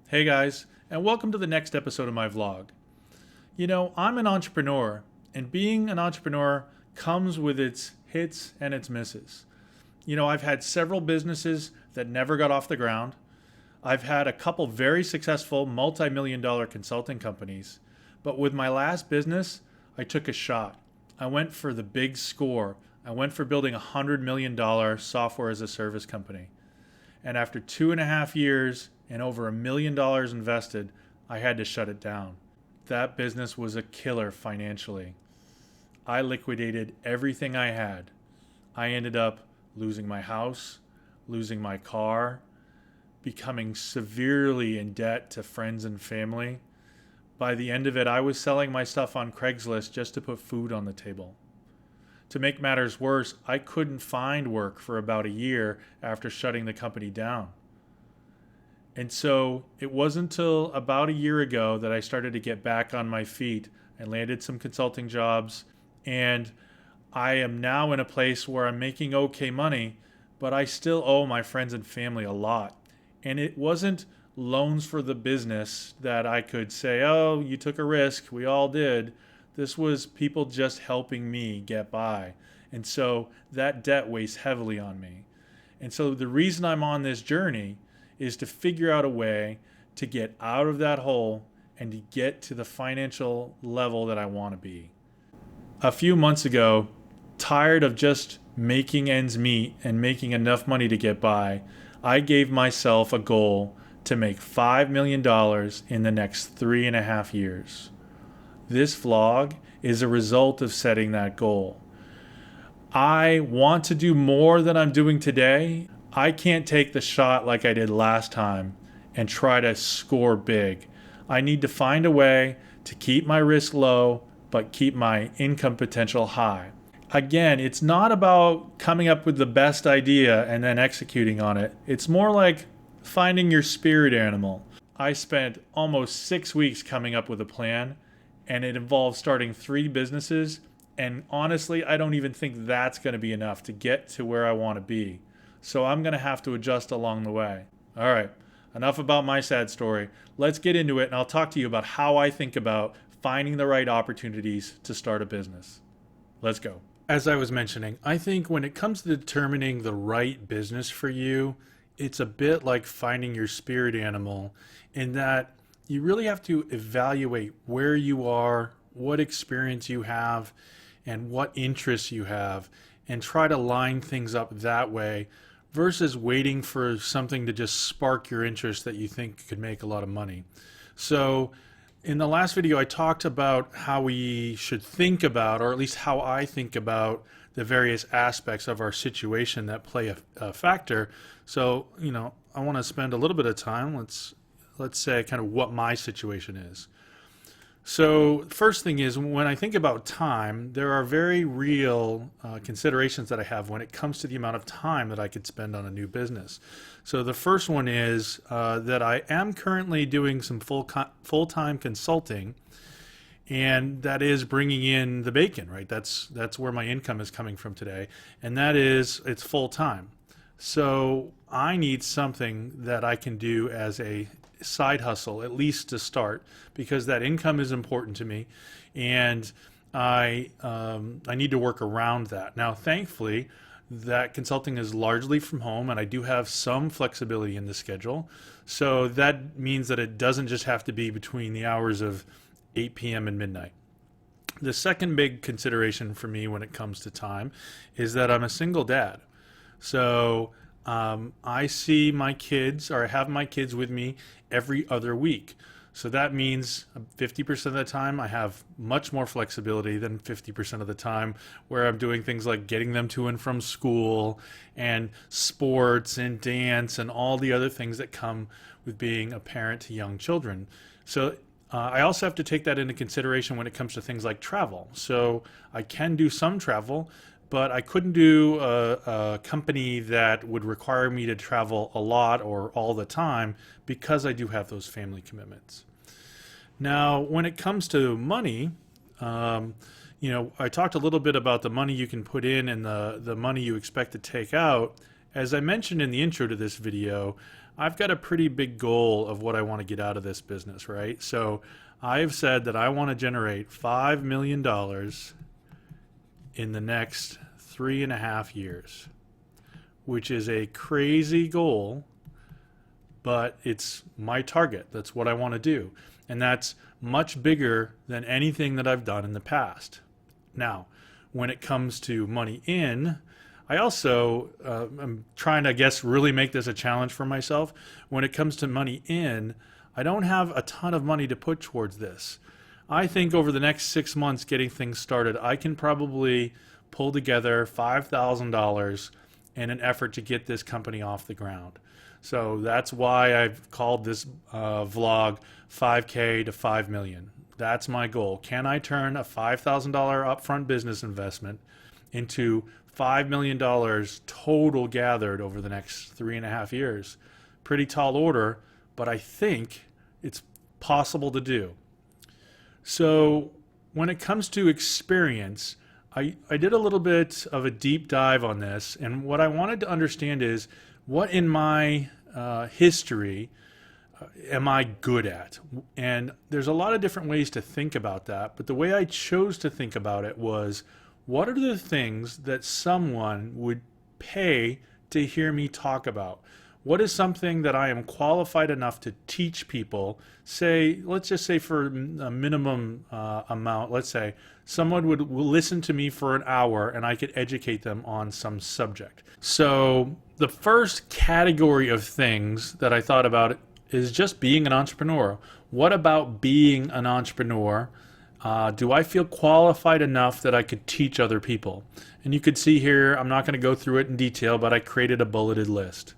Hey guys, and welcome to the next episode of my vlog. You know, I'm an entrepreneur, and being an entrepreneur comes with its hits and its misses. You know, I've had several businesses that never got off the ground. I've had a couple very successful multi-million dollar consulting companies, but with my last business, I took a shot. I went for the big score. I went for building $100 million software as a service company. And after 2.5 years and over $1 million invested, I had to shut it down. That business was a killer financially. I liquidated everything I had. I ended up losing my house, losing my car, becoming severely in debt to friends and family. By the end of it, I was selling my stuff on Craigslist just to put food on the table. To make matters worse, I couldn't find work for about a year after shutting the company down. And so it wasn't until about a year ago that I started to get back on my feet and landed some consulting jobs. And I am now in a place where I'm making okay money, but I still owe my friends and family a lot. And it wasn't loans for the business that I could say, oh, you took a risk. We all did. This was people just helping me get by. And so that debt weighs heavily on me. And so the reason I'm on this journey is to figure out a way to get out of that hole and to get to the financial level that I want to be. A few months ago, tired of just making ends meet and making enough money to get by, I gave myself a goal to make $5 million in the next 3.5 years. This vlog is a result of setting that goal. I want to do more than I'm doing today. I can't take the shot like I did last time and try to score big. I need to find a way to keep my risk low, but keep my income potential high. Again, it's not about coming up with the best idea and then executing on it. It's more like finding your spirit animal. I spent almost 6 weeks coming up with a plan, and it involves starting 3 businesses. And honestly, I don't even think that's going to be enough to get to where I want to be. So I'm going to have to adjust along the way. All right, enough about my sad story. Let's get into it, and I'll talk to you about how I think about finding the right opportunities to start a business. Let's go. As I was mentioning, I think when it comes to determining the right business for you, it's a bit like finding your spirit animal in that you really have to evaluate where you are, what experience you have, and what interests you have, and try to line things up that way versus waiting for something to just spark your interest that you think could make a lot of money. So in the last video, I talked about how we should think about, or at least how I think about, the various aspects of our situation that play a factor. So, I want to spend a little bit of time. Let's say kind of what my situation is. So first thing is, when I think about time, there are very real considerations that I have when it comes to the amount of time that I could spend on a new business. So the first one is that I am currently doing some full-time consulting, and that is bringing in the bacon, right? That's where my income is coming from today, and it's full-time. So I need something that I can do as a side hustle, at least to start, because that income is important to me, and I need to work around that. Now, thankfully, that consulting is largely from home, and I do have some flexibility in the schedule. So that means that it doesn't just have to be between the hours of 8 p.m. and midnight. The second big consideration for me when it comes to time is that I'm a single dad. So I see my kids, or I have my kids with me every other week. So that means 50% of the time I have much more flexibility than 50% of the time where I'm doing things like getting them to and from school and sports and dance and all the other things that come with being a parent to young children. So I also have to take that into consideration when it comes to things like travel. So I can do some travel, but I couldn't do a company that would require me to travel a lot or all the time because I do have those family commitments. Now, when it comes to money, I talked a little bit about the money you can put in and the money you expect to take out. As I mentioned in the intro to this video, I've got a pretty big goal of what I want to get out of this business, right? So I've said that I want to generate $5 million in the next 3.5 years, which is a crazy goal, but it's my target. That's what I want to do. And that's much bigger than anything that I've done in the past. Now, when it comes to money in, I also am trying to, I guess, really make this a challenge for myself. When it comes to money in, I don't have a ton of money to put towards this. I think over the next 6 months getting things started, I can probably pull together $5,000 in an effort to get this company off the ground. So that's why I've called this vlog 5K to 5 million. That's my goal. Can I turn a $5,000 upfront business investment into $5 million total gathered over the next 3.5 years? Pretty tall order, but I think it's possible to do. So when it comes to experience, I did a little bit of a deep dive on this, and what I wanted to understand is what in my history am I good at? And there's a lot of different ways to think about that, but the way I chose to think about it was, what are the things that someone would pay to hear me talk about? What is something that I am qualified enough to teach people? Say, let's just say for a minimum amount, let's say someone would listen to me for an hour and I could educate them on some subject. So the first category of things that I thought about is just being an entrepreneur. What about being an entrepreneur? Do I feel qualified enough that I could teach other people? And you could see here, I'm not going to go through it in detail, but I created a bulleted list.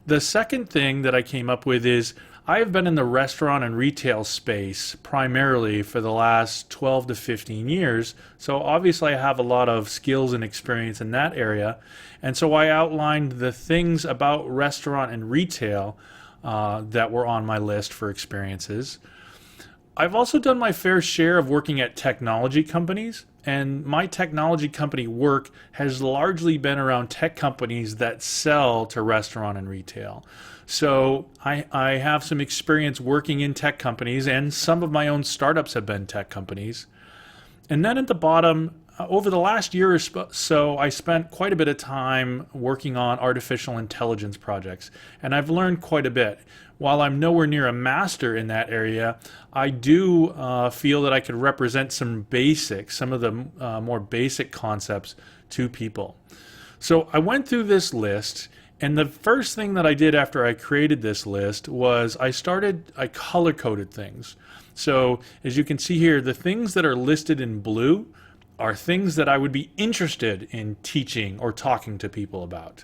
The second thing that I came up with is I have been in the restaurant and retail space primarily for the last 12 to 15 years. So obviously I have a lot of skills and experience in that area. And so I outlined the things about restaurant and retail that were on my list for experiences. I've also done my fair share of working at technology companies, and my technology company work has largely been around tech companies that sell to restaurant and retail. So I have some experience working in tech companies, and some of my own startups have been tech companies. And then at the bottom, over the last year or so, I spent quite a bit of time working on artificial intelligence projects, and I've learned quite a bit. While I'm nowhere near a master in that area, I do feel that I could represent some of the more basic concepts to people. So I went through this list, and the first thing that I did after I created this list was I color-coded things. So as you can see here, the things that are listed in blue are things that I would be interested in teaching or talking to people about.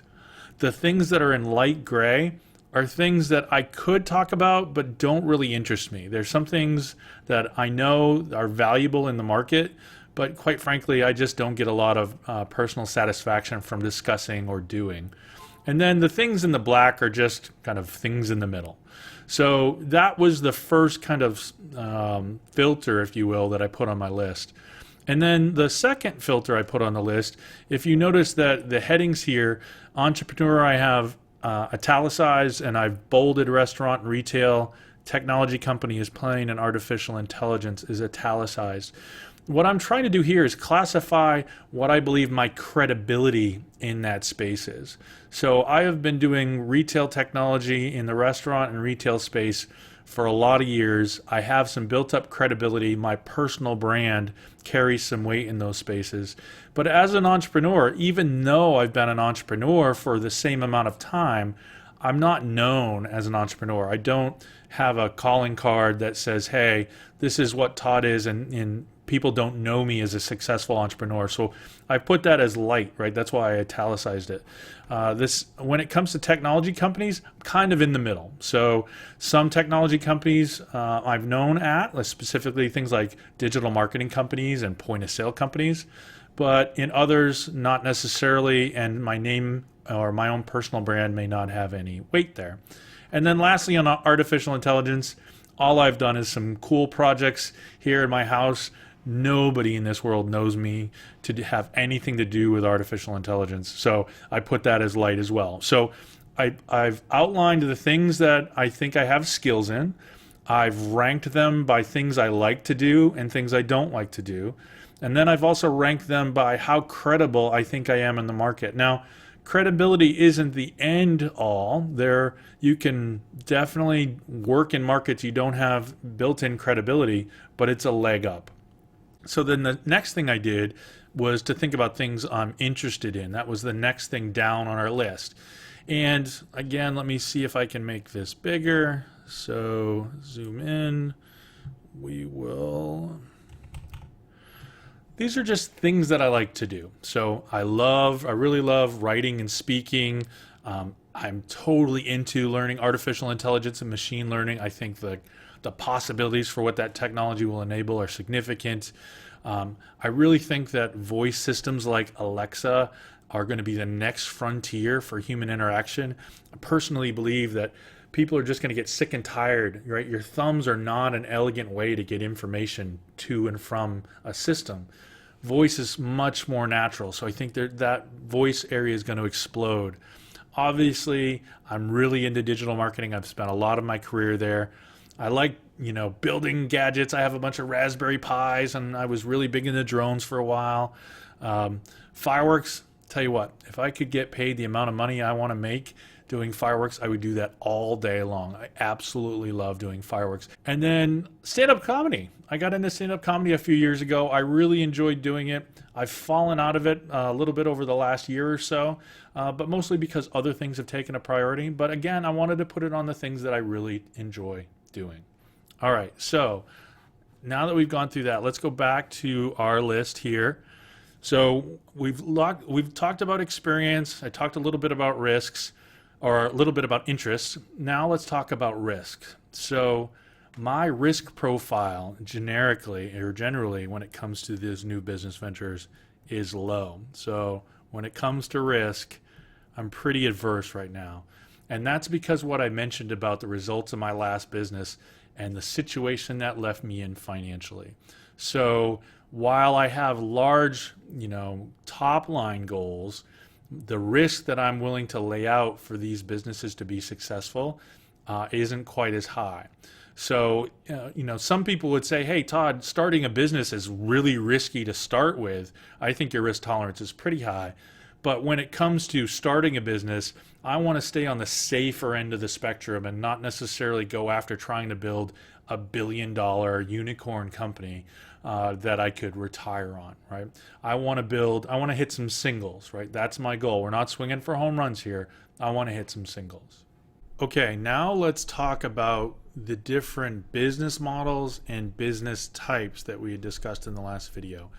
The things that are in light gray are things that I could talk about but don't really interest me. There's some things that I know are valuable in the market, but quite frankly, I just don't get a lot of personal satisfaction from discussing or doing. And then the things in the black are just kind of things in the middle. So that was the first kind of filter, if you will, that I put on my list. And then the second filter I put on the list, if you notice that the headings here, entrepreneur, I have italicized, and I've bolded restaurant and retail, technology company is plain, and artificial intelligence is italicized. What I'm trying to do here is classify what I believe my credibility in that space is. So I have been doing retail technology in the restaurant and retail space for a lot of years. I have some built up credibility. My personal brand carries some weight in those spaces. But as an entrepreneur, even though I've been an entrepreneur for the same amount of time, I'm not known as an entrepreneur. I don't have a calling card that says, hey, this is what Todd is, and people don't know me as a successful entrepreneur. So I put that as light, right? That's why I italicized it. When it comes to technology companies, I'm kind of in the middle. So some technology companies I've known at, specifically things like digital marketing companies and point of sale companies, but in others, not necessarily, and my name or my own personal brand may not have any weight there. And then lastly, on artificial intelligence, all I've done is some cool projects here in my house. Nobody in this world knows me to have anything to do with artificial intelligence. So I put that as light as well. So I've outlined the things that I think I have skills in. I've ranked them by things I like to do and things I don't like to do. And then I've also ranked them by how credible I think I am in the market. Now, credibility isn't the end all. There, you can definitely work in markets you don't have built-in credibility, but it's a leg up. So then the next thing I did was to think about things I'm interested in. That was the next thing down on our list. And again, let me see if I can make this bigger. So zoom in. We will. These are just things that I like to do. So I really love writing and speaking. I'm totally into learning artificial intelligence and machine learning. I think the possibilities for what that technology will enable are significant. I really think that voice systems like Alexa are going to be the next frontier for human interaction. I personally believe that people are just going to get sick and tired, right? Your thumbs are not an elegant way to get information to and from a system. Voice is much more natural. So I think that voice area is going to explode. Obviously, I'm really into digital marketing. I've spent a lot of my career there. I like, building gadgets. I have a bunch of Raspberry Pis, and I was really big into drones for a while. Fireworks, tell you what, if I could get paid the amount of money I want to make doing fireworks, I would do that all day long. I absolutely love doing fireworks. And then stand-up comedy. I got into stand-up comedy a few years ago. I really enjoyed doing it. I've fallen out of it a little bit over the last year or so, but mostly because other things have taken a priority. But again, I wanted to put it on the things that I really enjoy doing. All right, so now that we've gone through that, let's go back to our list here. So we've talked about experience. I talked a little bit about risks, or a little bit about interests. Now let's talk about risk. So my risk profile generally when it comes to these new business ventures is low. So when it comes to risk, I'm pretty adverse right now. And that's because what I mentioned about the results of my last business and the situation that left me in financially. So while I have large, top line goals, the risk that I'm willing to lay out for these businesses to be successful isn't quite as high. So, some people would say, hey, Todd, starting a business is really risky to start with. I think your risk tolerance is pretty high. But when it comes to starting a business, I want to stay on the safer end of the spectrum and not necessarily go after trying to build a $1 billion unicorn company that I could retire on, right? I want to hit some singles, right? That's my goal. We're not swinging for home runs here. I want to hit some singles. Okay, now let's talk about the different business models and business types that we had discussed in the last video.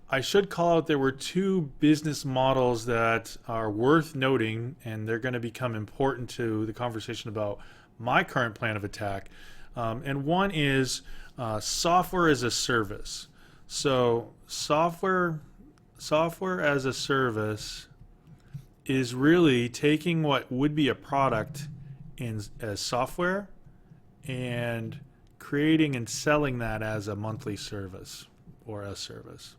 I should call out there were two business models that are worth noting, and they're going to become important to the conversation about my current plan of attack. And one is software as a service. So software as a service is really taking what would be a product as software and creating and selling that as a monthly service or a service.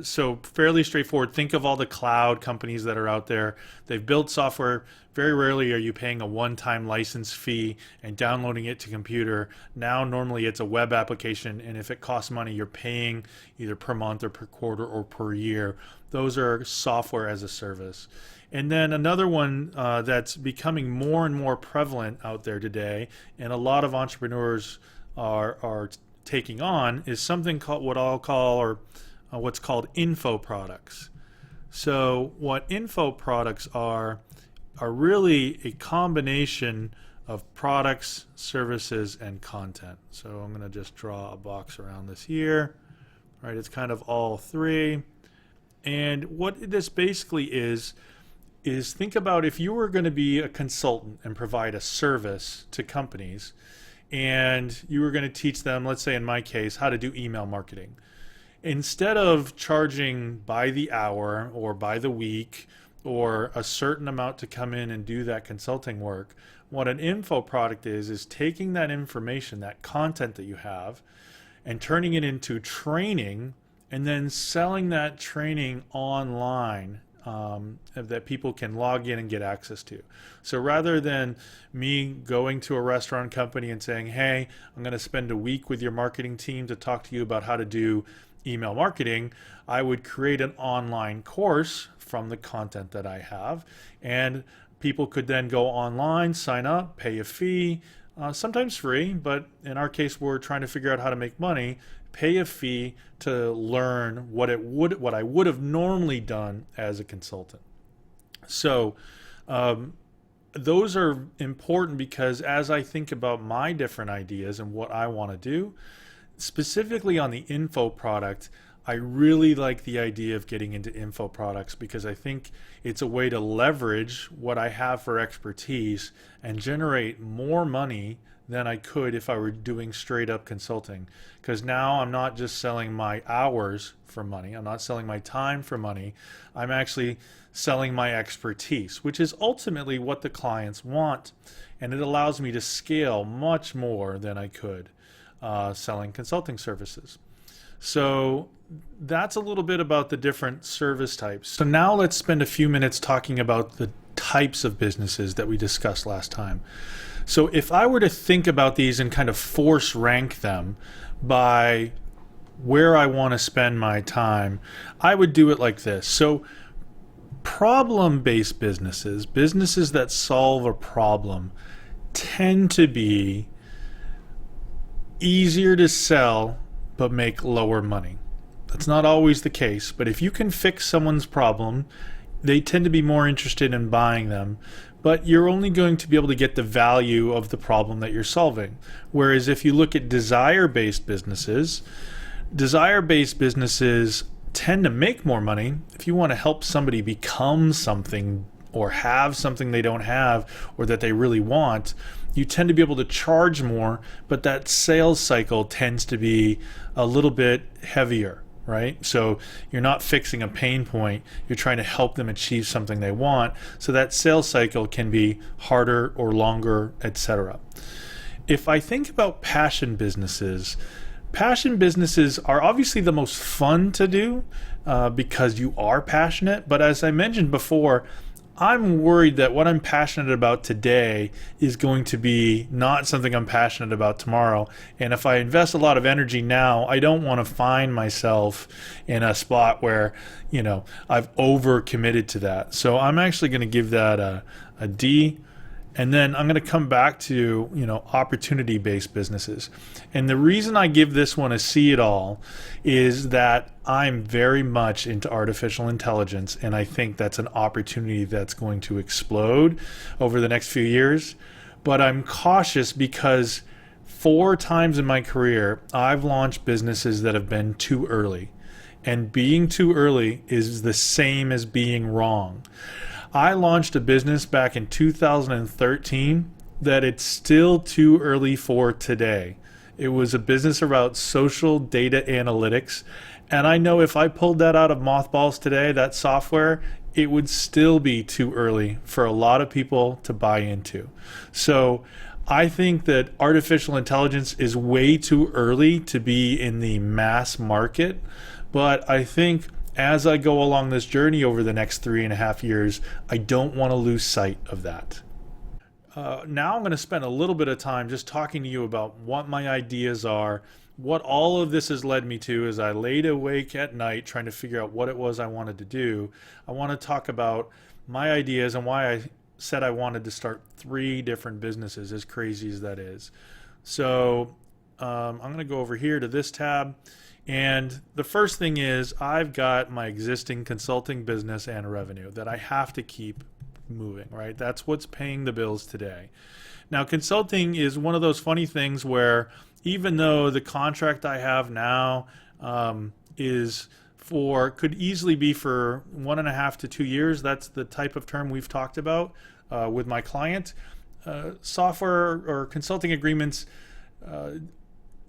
So fairly straightforward. Think of all the cloud companies that are out there. They've built software. Very rarely are you paying a one-time license fee and downloading it to computer. Now normally it's a web application, and if it costs money, you're paying either per month or per quarter or per year. Those are software as a service. And then another one that's becoming more and more prevalent out there today, and a lot of entrepreneurs are taking on, is something called what's called info products. So what info products are really a combination of products, services, and content. So I'm going to just draw a box around this here. All right, it's kind of all three. And what this basically is think about if you were going to be a consultant and provide a service to companies, and you were going to teach them, let's say in my case, how to do email marketing. Instead of charging by the hour or by the week or a certain amount to come in and do that consulting work, what an info product is taking that information, that content that you have, and turning it into training and then selling that training online that people can log in and get access to. So rather than me going to a restaurant company and saying, hey, I'm going to spend a week with your marketing team to talk to you about how to do email marketing, I would create an online course from the content that I have, and people could then go online, sign up, pay a fee, sometimes free, but in our case, we're trying to figure out how to make money, pay a fee to learn what I would have normally done as a consultant. So those are important because as I think about my different ideas and what I want to do, specifically on the info product, I really like the idea of getting into info products because I think it's a way to leverage what I have for expertise and generate more money than I could if I were doing straight up consulting. Because now I'm not just selling my hours for money, I'm not selling my time for money, I'm actually selling my expertise, which is ultimately what the clients want. And it allows me to scale much more than I could selling consulting services. So that's a little bit about the different service types. So now let's spend a few minutes talking about the types of businesses that we discussed last time. So if I were to think about these and kind of force rank them by where I want to spend my time, I would do it like this. So problem-based businesses, businesses that solve a problem, tend to be easier to sell but make lower money. That's not always the case, but if you can fix someone's problem, they tend to be more interested in buying them, but you're only going to be able to get the value of the problem that you're solving. Whereas if you look at desire-based businesses tend to make more money. If you want to help somebody become something or have something they don't have or that they really want, you tend to be able to charge more, but that sales cycle tends to be a little bit heavier, right? So you're not fixing a pain point, you're trying to help them achieve something they want. So that sales cycle can be harder or longer, etc. If I think about passion businesses are obviously the most fun to do because you are passionate. But as I mentioned before, I'm worried that what I'm passionate about today is going to be not something I'm passionate about tomorrow. And if I invest a lot of energy now, I don't want to find myself in a spot where, I've over committed to that. So I'm actually going to give that a D. And then I'm going to come back to, opportunity-based businesses. And the reason I give this one a C at all is that I'm very much into artificial intelligence, and I think that's an opportunity that's going to explode over the next few years. But I'm cautious because 4 times in my career, I've launched businesses that have been too early. And being too early is the same as being wrong. I launched a business back in 2013 that it's still too early for today. It was a business about social data analytics. And I know if I pulled that out of mothballs today, that software, it would still be too early for a lot of people to buy into. So I think that artificial intelligence is way too early to be in the mass market. But I think as I go along this journey over the next 3.5 years, I don't want to lose sight of that. Now I'm going to spend a little bit of time just talking to you about what my ideas are, what all of this has led me to as I laid awake at night trying to figure out what it was I wanted to do. I want to talk about my ideas and why I said I wanted to start 3 different businesses, as crazy as that is. So I'm going to go over here to this tab. And the first thing is I've got my existing consulting business and revenue that I have to keep moving, right? That's what's paying the bills today. Now, consulting is one of those funny things where even though the contract I have now could easily be for 1.5 to 2 years, that's the type of term we've talked about with my client, software or consulting agreements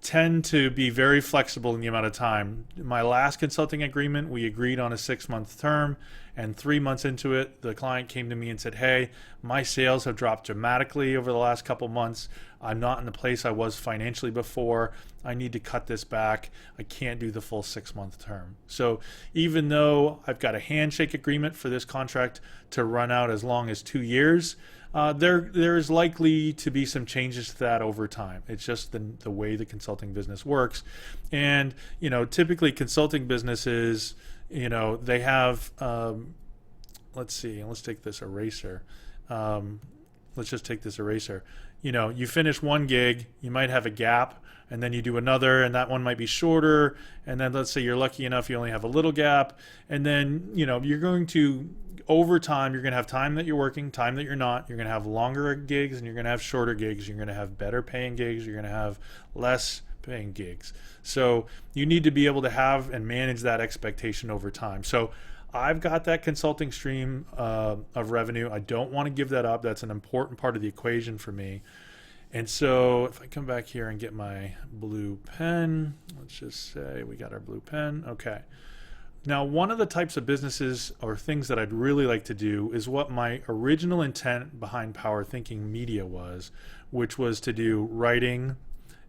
tend to be very flexible in the amount of time. My last consulting agreement, we agreed on a 6-month term, and 3 months into it, the client came to me and said, "Hey, my sales have dropped dramatically over the last couple months. I'm not in the place I was financially before. I need to cut this back. I can't do the full 6-month term." So even though I've got a handshake agreement for this contract to run out as long as 2 years, there is likely to be some changes to that over time. It's just the way the consulting business works. And, typically consulting businesses, they have, let's see, let's take this eraser. Let's just take this eraser. You finish one gig, you might have a gap, and then you do another, and that one might be shorter. And then let's say you're lucky enough, you only have a little gap. And then, you're going to, over time, you're going to have time that you're working, time that you're not. You're going to have longer gigs, and you're going to have shorter gigs. You're going to have better paying gigs. You're going to have less paying gigs. So you need to be able to have and manage that expectation over time. So I've got that consulting stream of revenue. I don't want to give that up. That's an important part of the equation for me. And so if I come back here and get my blue pen, let's just say we got our blue pen. Okay. Now, one of the types of businesses or things that I'd really like to do is what my original intent behind Power Thinking Media was, which was to do writing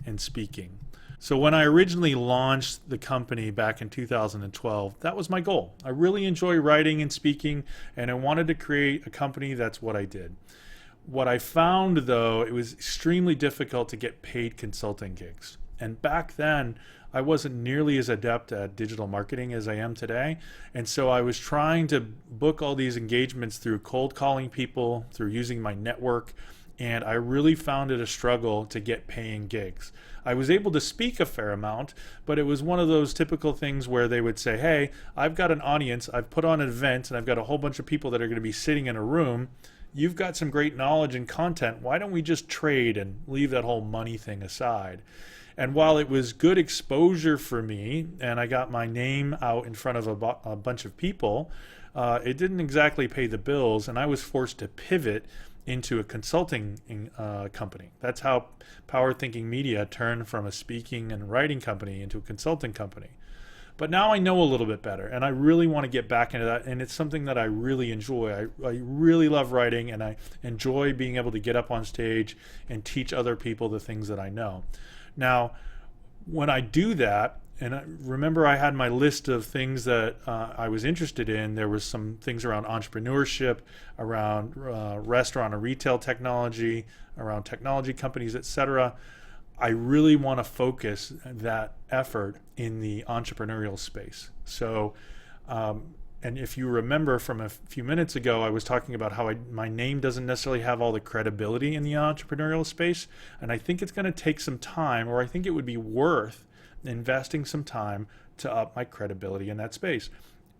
and speaking. So when I originally launched the company back in 2012, that was my goal. I really enjoy writing and speaking, and I wanted to create a company that's what I did. What I found, though, it was extremely difficult to get paid consulting gigs. And back then, I wasn't nearly as adept at digital marketing as I am today. And so I was trying to book all these engagements through cold calling people, through using my network, and I really found it a struggle to get paying gigs. I was able to speak a fair amount, but it was one of those typical things where they would say, "Hey, I've got an audience, I've put on an event, and I've got a whole bunch of people that are going to be sitting in a room. You've got some great knowledge and content. Why don't we just trade and leave that whole money thing aside?" And while it was good exposure for me, and I got my name out in front of a bunch of people, it didn't exactly pay the bills, and I was forced to pivot into a consulting company. That's how Power Thinking Media turned from a speaking and writing company into a consulting company. But now I know a little bit better, and I really want to get back into that, and it's something that I really enjoy. I really love writing, and I enjoy being able to get up on stage and teach other people the things that I know. Now, when I do that, and I remember I had my list of things that I was interested in. There was some things around entrepreneurship, around restaurant and retail technology, around technology companies, etc. I really want to focus that effort in the entrepreneurial space. So, and if you remember from a few minutes ago, I was talking about how my name doesn't necessarily have all the credibility in the entrepreneurial space. And I think it's going to take some time, or I think it would be worth investing some time to up my credibility in that space.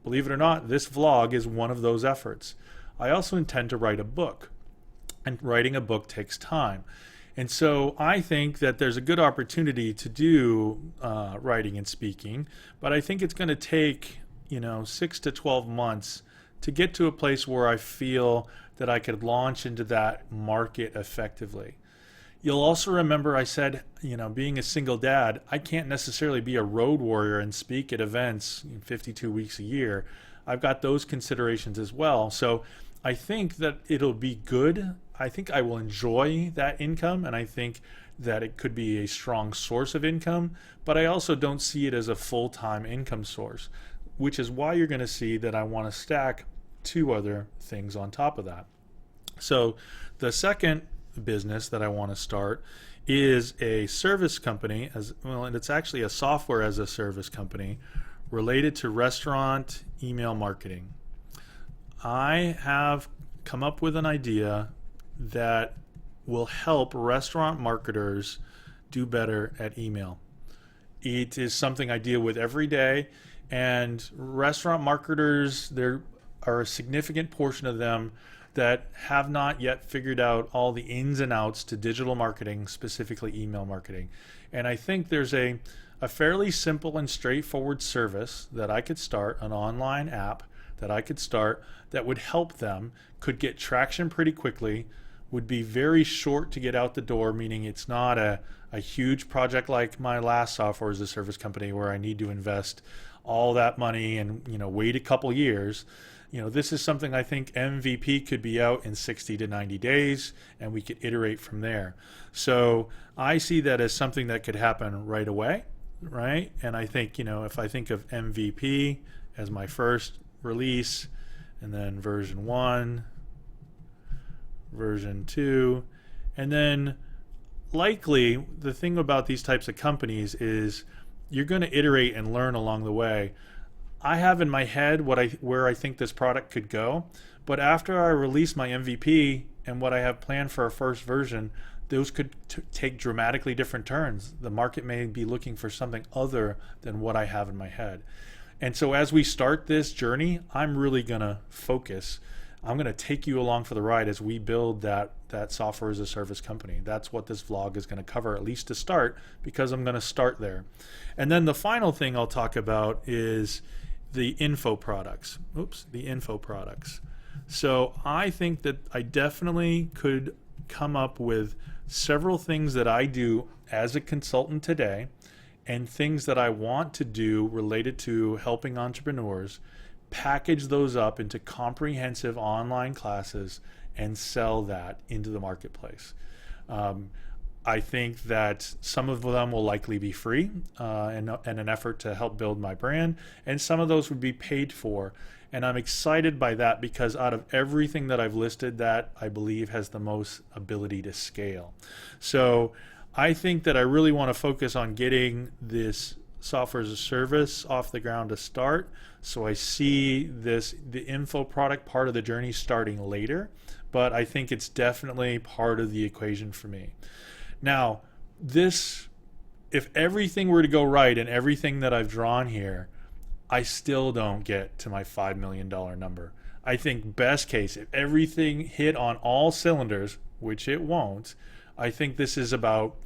Believe it or not, this vlog is one of those efforts. I also intend to write a book, and writing a book takes time. And so I think that there's a good opportunity to do writing and speaking, but I think it's going to take 6 to 12 months to get to a place where I feel that I could launch into that market effectively. You'll also remember I said, being a single dad, I can't necessarily be a road warrior and speak at events 52 weeks a year. I've got those considerations as well. So I think that it'll be good. I think I will enjoy that income, and I think that it could be a strong source of income, but I also don't see it as a full-time income source, which is why you're going to see that I want to stack 2 other things on top of that. So the second business that I want to start is a service company, and it's actually a software as a service company related to restaurant email marketing. I have come up with an idea that will help restaurant marketers do better at email. It is something I deal with every day, and restaurant marketers, there are a significant portion of them that have not yet figured out all the ins and outs to digital marketing, specifically email marketing. And I think there's a fairly simple and straightforward service that I could start, an online app that I could start that would help them, could get traction pretty quickly, would be very short to get out the door, meaning it's not a huge project like my last software as a service company where I need to invest all that money and wait a couple years. This is something I think MVP could be out in 60 to 90 days, and we could iterate from there. So I see that as something that could happen right away, right? And I think, if I think of MVP as my first release, and then version 1, version 2, and then likely the thing about these types of companies is you're going to iterate and learn along the way. I have in my head where I think this product could go, but after I release my MVP and what I have planned for a first version, those could take dramatically different turns. The market may be looking for something other than what I have in my head. And so as we start this journey, I'm really going to focus. I'm going to take you along for the ride as we build that software as a service company. That's what this vlog is going to cover, at least to start, because I'm going to start there. And then the final thing I'll talk about is the info products. The info products. So I think that I definitely could come up with several things that I do as a consultant today and things that I want to do related to helping entrepreneurs, package those up into comprehensive online classes and sell that into the marketplace. I think that some of them will likely be free and an effort to help build my brand, and some of those would be paid for. And I'm excited by that because out of everything that I've listed, that I believe has the most ability to scale. So I think that I really want to focus on getting this software as a service off the ground to start. So I see the info product part of the journey starting later, but I think it's definitely part of the equation for me. Now, if everything were to go right and everything that I've drawn here, I still don't get to my $5 million number. I think best case, if everything hit on all cylinders, which it won't, I think this is about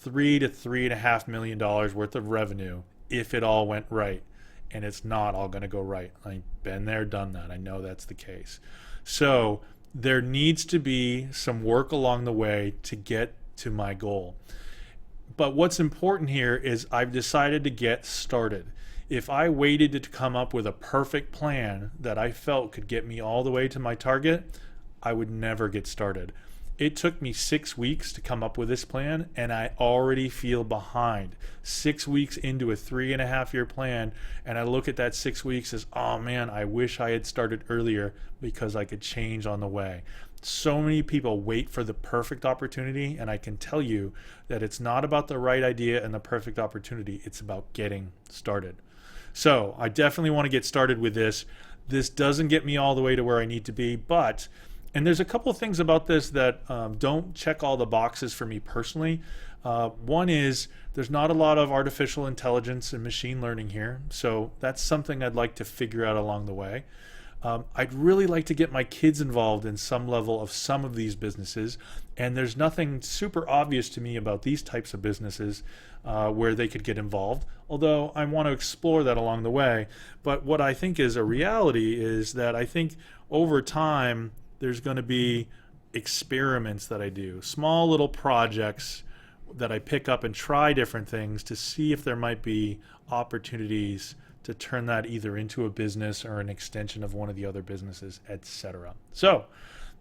$3 to $3.5 million worth of revenue if it all went right. And it's not all going to go right. I've been there, done that. I know that's the case. So there needs to be some work along the way to get to my goal. But what's important here is I've decided to get started. If I waited to come up with a perfect plan that I felt could get me all the way to my target, I would never get started. It took me 6 weeks to come up with this plan, and I already feel behind. 6 weeks into a 3.5-year plan, and I look at that 6 weeks as, oh man, I wish I had started earlier because I could change on the way. So many people wait for the perfect opportunity, and I can tell you that it's not about the right idea and the perfect opportunity. It's about getting started. So I definitely want to get started with this. This doesn't get me all the way to where I need to be, and there's a couple of things about this that don't check all the boxes for me personally. One is there's not a lot of artificial intelligence and machine learning here, so that's something I'd like to figure out along the way. I'd really like to get my kids involved in some level of some of these businesses, and there's nothing super obvious to me about these types of businesses where they could get involved, although I want to explore that along the way. But what I think is a reality is that I think over time there's going to be experiments that I do, small little projects that I pick up and try different things to see if there might be opportunities to turn that either into a business or an extension of one of the other businesses, etc. So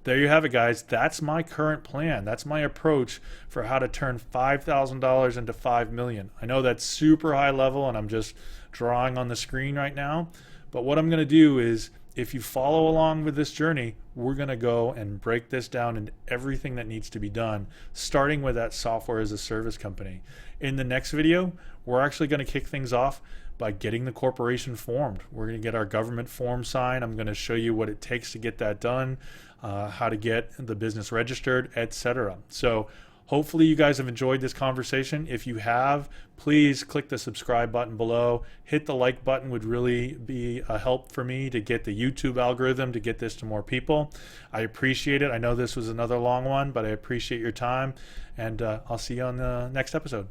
there you have it, guys. That's my current plan. That's my approach for how to turn $5,000 into $5 million. I know that's super high level and I'm just drawing on the screen right now, but what I'm going to do is, if you follow along with this journey, we're going to go and break this down into everything that needs to be done, starting with that software as a service company. In the next video, we're actually going to kick things off by getting the corporation formed. We're going to get our government form signed. I'm going to show you what it takes to get that done, how to get the business registered, etc. So hopefully you guys have enjoyed this conversation. If you have, please click the subscribe button below. Hit the like button would really be a help for me to get the YouTube algorithm to get this to more people. I appreciate it. I know this was another long one, but I appreciate your time, and I'll see you on the next episode.